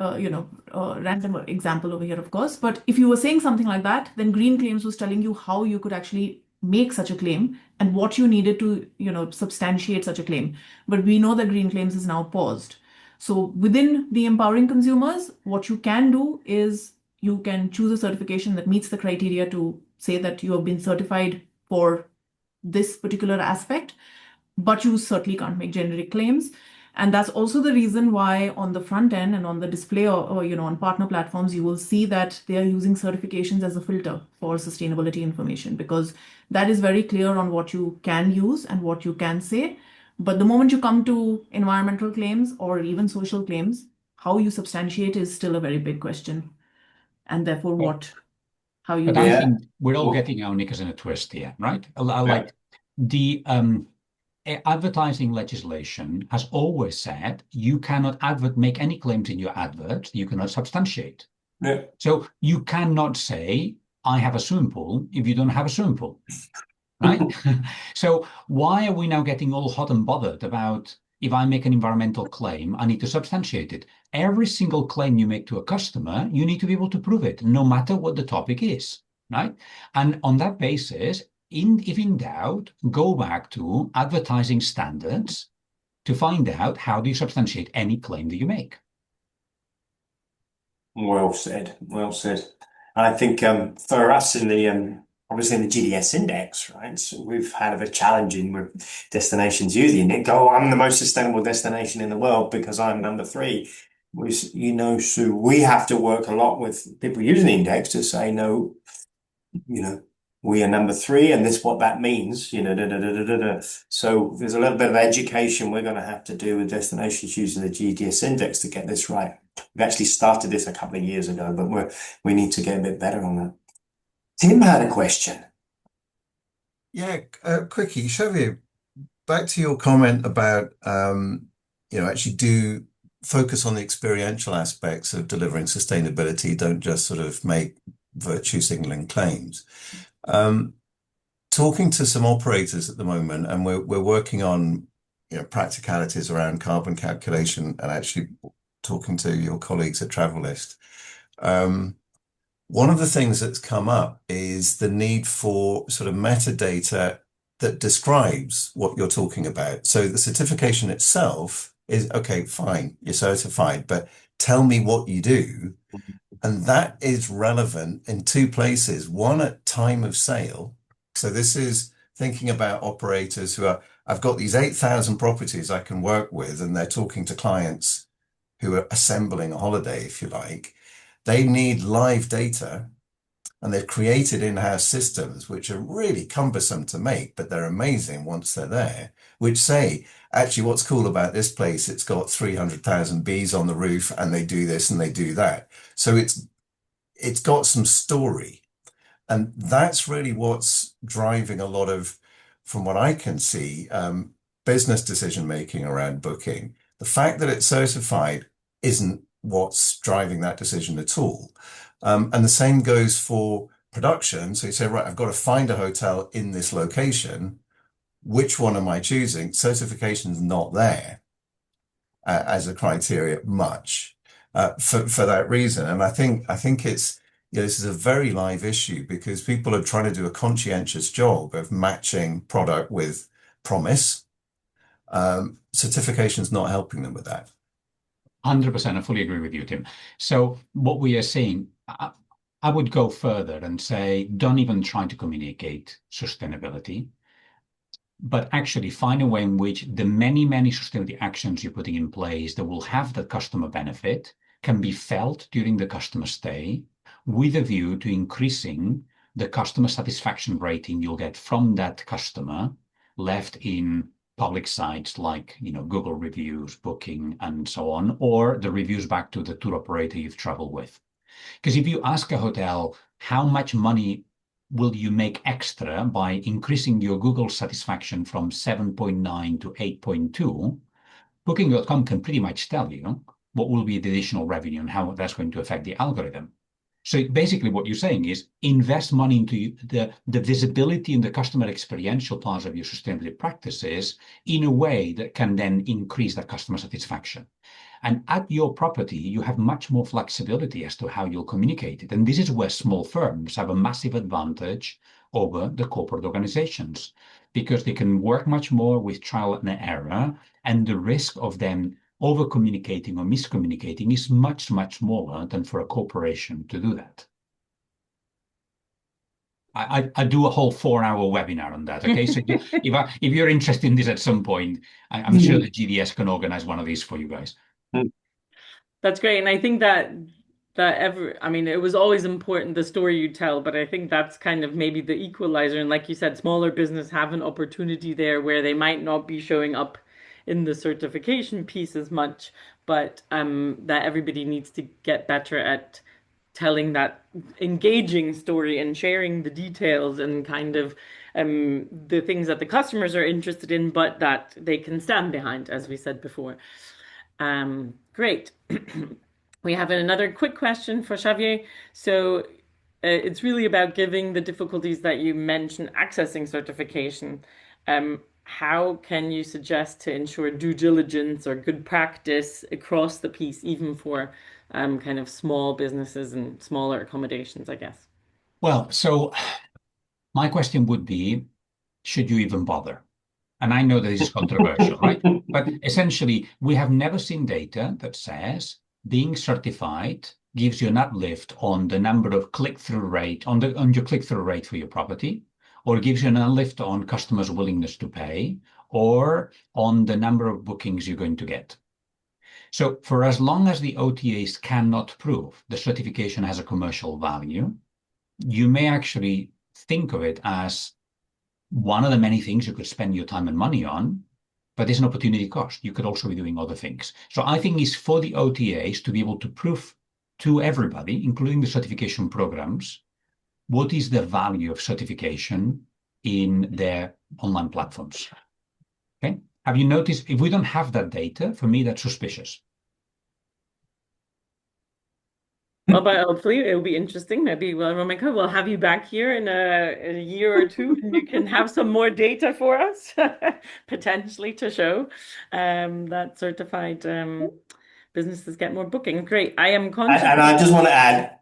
random example over here, of course. But if you were saying something like that, then green claims was telling you how you could actually make such a claim and what you needed to, substantiate such a claim. But we know that green claims is now paused. So within the empowering consumers, what you can do is you can choose a certification that meets the criteria to say that you have been certified for this particular aspect. but you certainly can't make generic claims. And that's also the reason why on the front end and on the display or on partner platforms, you will see that they are using certifications as a filter for sustainability information, because that is very clear on what you can use and what you can say. But the moment you come to environmental claims or even social claims, how you substantiate is still a very big question. And therefore, how you. But I Yeah. think we're all getting our knickers in a twist here, right? Like the advertising legislation has always said you cannot make any claims in your advert you cannot substantiate. Yeah. So you cannot say, I have a swimming pool if you don't have a swimming pool, right? So why are we now getting all hot and bothered about if I make an environmental claim, I need to substantiate it? Every single claim you make to a customer, you need to be able to prove it, no matter what the topic is, right? And on that basis, if in doubt, go back to advertising standards to find out how do you substantiate any claim that you make. Well said. Well said. I think for us in the obviously in the GDS index, right? So we've had a bit challenging with destinations using it. Go, I'm the most sustainable destination in the world because I'm number 3. So we have to work a lot with people using the index to say, no, we are number 3, and this is what that means, So there's a little bit of education we're going to have to do with destinations using the GDS index to get this right. We actually started this a couple of years ago, but we need to get a bit better on that. Tim had a question. Yeah, quickie, Xavier, back to your comment about actually do focus on the experiential aspects of delivering sustainability. Don't just sort of make virtue signaling claims. Talking to some operators at the moment, and we're working on practicalities around carbon calculation, and actually talking to your colleagues at Travalyst. One of the things that's come up is the need for sort of metadata that describes what you're talking about. So the certification itself is, okay, fine, you're certified, but tell me what you do. And that is relevant in 2 places. One, at time of sale. So this is thinking about operators who are, I've got these 8,000 properties I can work with, and they're talking to clients who are assembling a holiday, if you like. They need live data, and they've created in-house systems which are really cumbersome to make, but they're amazing once they're there, which say, actually, what's cool about this place, it's got 300,000 bees on the roof, and they do this and they do that. So it's got some story. And that's really what's driving a lot of, from what I can see, business decision-making around booking. The fact that it's certified isn't what's driving that decision at all. And the same goes for production. So you say, right, I've got to find a hotel in this location. Which one am I choosing? Certification's not there as a criteria much for that reason. And I think it's, this is a very live issue because people are trying to do a conscientious job of matching product with promise. Certification's not helping them with that. 100%, I fully agree with you, Tim. So what we are seeing, I would go further and say, don't even try to communicate sustainability, but actually find a way in which the many, many sustainability actions you're putting in place that will have the customer benefit can be felt during the customer stay, with a view to increasing the customer satisfaction rating you'll get from that customer left in public sites like Google reviews, Booking, and so on, or the reviews back to the tour operator you've traveled with. Because if you ask a hotel, how much money will you make extra by increasing your Google satisfaction from 7.9 to 8.2, Booking.com can pretty much tell you what will be the additional revenue and how that's going to affect the algorithm. So basically what you're saying is invest money into the visibility and the customer experiential parts of your sustainability practices in a way that can then increase that customer satisfaction. And at your property, you have much more flexibility as to how you'll communicate it. And this is where small firms have a massive advantage over the corporate organizations, because they can work much more with trial and error, and the risk of them over-communicating or miscommunicating is much, much smaller than for a corporation to do that. I do a whole 4-hour webinar on that. Okay, so if you're interested in this at some point, I'm sure the GDS can organize one of these for you guys. That's great. And I think I mean, it was always important the story you tell, but I think that's kind of maybe the equalizer. And like you said, smaller business have an opportunity there where they might not be showing up in the certification piece as much, but that everybody needs to get better at telling that engaging story and sharing the details and kind of the things that the customers are interested in, but that they can stand behind, as we said before. Great. We have another quick question for Xavier. So it's really about giving the difficulties that you mentioned accessing certification. How can you suggest to ensure due diligence or good practice across the piece, even for kind of small businesses and smaller accommodations, I guess? Well, so my question would be, should you even bother? And I know that this is controversial, right? But essentially, we have never seen data that says being certified gives you an uplift on the number of click-through rate, on your click-through rate for your property, or gives you an uplift on customers' willingness to pay, or on the number of bookings you're going to get. So for as long as the OTAs cannot prove the certification has a commercial value, you may actually think of it as one of the many things you could spend your time and money on, but there's an opportunity cost. You could also be doing other things. So I think it's for the OTAs to be able to prove to everybody, including the certification programs, what is the value of certification in their online platforms. Okay? Have you noticed, if we don't have that data, for me, that's suspicious. Well, but hopefully it'll be interesting. Maybe, well, Aromica, we'll have you back here in a year or two, and you can have some more data for us, potentially to show that certified businesses get more booking. Great. I am conscious. And I just want to add,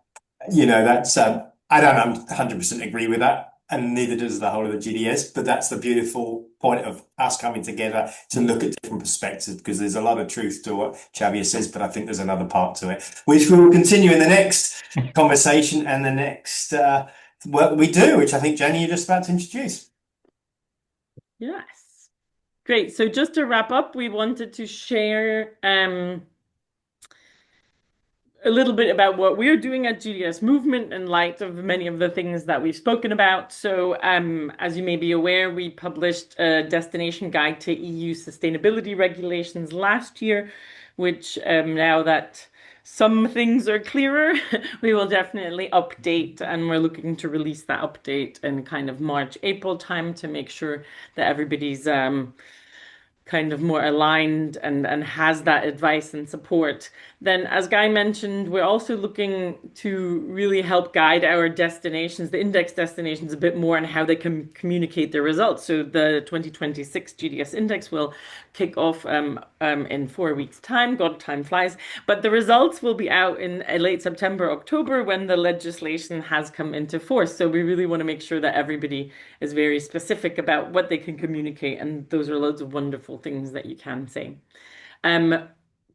that's I don't 100% agree with that, and neither does the whole of the GDS. But that's the beautiful point of us coming together to look at different perspectives, because there's a lot of truth to what Xavier says, but I think there's another part to it, which we will continue in the next conversation and the next work we do, which I think, Janie, you're just about to introduce. Yes. Great. So just to wrap up, we wanted to share a little bit about what we're doing at GDS-Movement in light of many of the things that we've spoken about. So as you may be aware, we published a destination guide to EU sustainability regulations last year, which now that some things are clearer, we will definitely update, and we're looking to release that update in kind of March, April time to make sure that everybody's kind of more aligned and has that advice and support. Then, as Guy mentioned, we're also looking to really help guide our destinations, the index destinations, a bit more on how they can communicate their results. So the 2026 GDS Index will kick off in 4 weeks' time. God, time flies. But the results will be out in late September, October, when the legislation has come into force. So we really want to make sure that everybody is very specific about what they can communicate. And those are loads of wonderful things that you can say.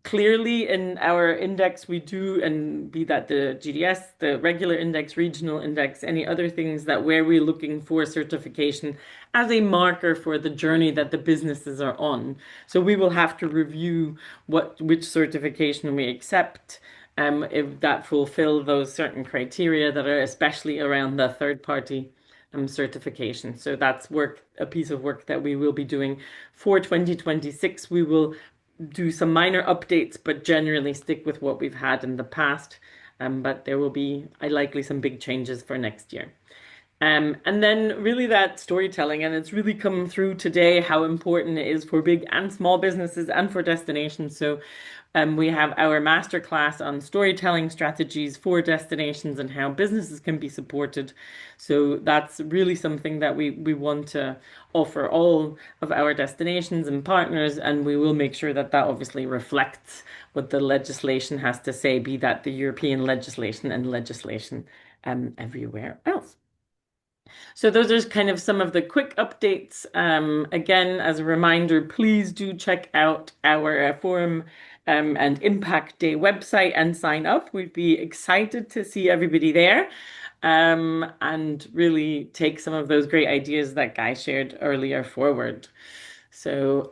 Clearly in our index we do, and be that the GDS, the regular index, regional index, any other things that where we're looking for certification as a marker for the journey that the businesses are on. So we will have to review which certification we accept, if that fulfill those certain criteria that are especially around the third party certification. So that's a piece of work that we will be doing for 2026. We will do some minor updates, but generally stick with what we've had in the past. But there will be likely some big changes for next year. And then really that storytelling, and it's really come through today how important it is for big and small businesses and for destinations. So we have our masterclass on storytelling strategies for destinations and how businesses can be supported. So that's really something that we want to offer all of our destinations and partners, and we will make sure that that obviously reflects what the legislation has to say, be that the European legislation and legislation everywhere else. So those are kind of some of the quick updates. Again, as a reminder, please do check out our Forum and Impact Day website and sign up. We'd be excited to see everybody there. and really take some of those great ideas that Guy shared earlier forward. So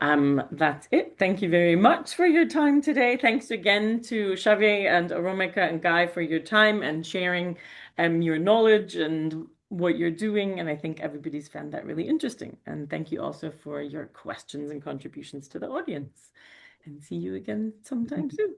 that's it. Thank you very much for your time today. Thanks again to Xavier and Aromica and Guy for your time and sharing your knowledge and what you're doing. And I think everybody's found that really interesting. And thank you also for your questions and contributions to the audience. And see you again sometime soon.